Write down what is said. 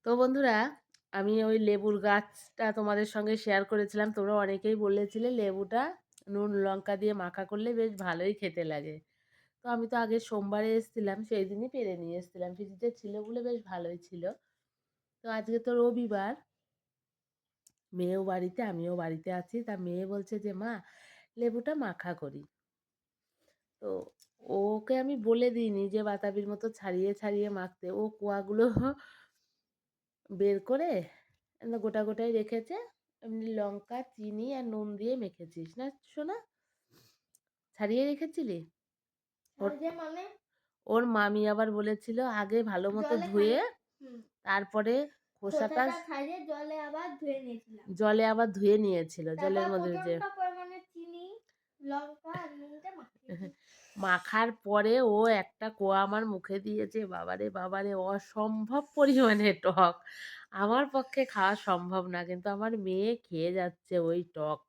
তো বন্ধুরা, আমি ওই লেবুর গাছটা তোমাদের সঙ্গে শেয়ার করেছিলাম। তোমরা অনেকেই বলেছিলে লেবুটা নুন লঙ্কা দিয়ে মাখা করলে বেশ ভালোই খেতে লাগে। তো আমি তো আগের সোমবারে এসেছিলাম, সেই দিনই পেড়ে নিয়ে এসেছিলাম। ফ্রিজে ছিল বলে বেশ ভালোই ছিল। তো আজকে তো রবিবার, মেয়েও বাড়িতে আমিও বাড়িতে আছি। তা মেয়ে বলছে যে, "মা লেবুটা মাখা করি।" তো ওকে আমি বলে দিইনি যে বাতাবির মতো ছাড়িয়ে, ছাড়িয়ে মাখতে। ও কোয়াগুলো বের করে গোটা গোটাই রেখেছে। এমনি লঙ্কা, চিনি আর নুন দিয়ে মেখেছিস না সোনা? ছাড়িয়ে রেখেছিলি? ওর ছাড়িয়ে মানে ওর মামি আবার বলেছিল আগে ভালো মতো জলে ধুয়ে খানিক হুম, তারপরে খোসাটা খোসাটা ছাড়িয়ে জলে আবার ধুয়ে নিয়েছিলাম। জলে আবার ধুয়ে নিয়েছিল। তারপর জলের মধ্যে যে প্রচন্ড পরিমাণে চিনি, লঙ্কা আর নুনটা মাখিয়েছি। মাখার পরে ও একটা কোয়া আমার মুখে দিয়েছে। বাবারে, বাবারে অসম্ভব পরিমাণে টক। আমার পক্ষে খাওয়া সম্ভব না। কিন্তু আমার মেয়ে খেয়ে যাচ্ছে ওই টক।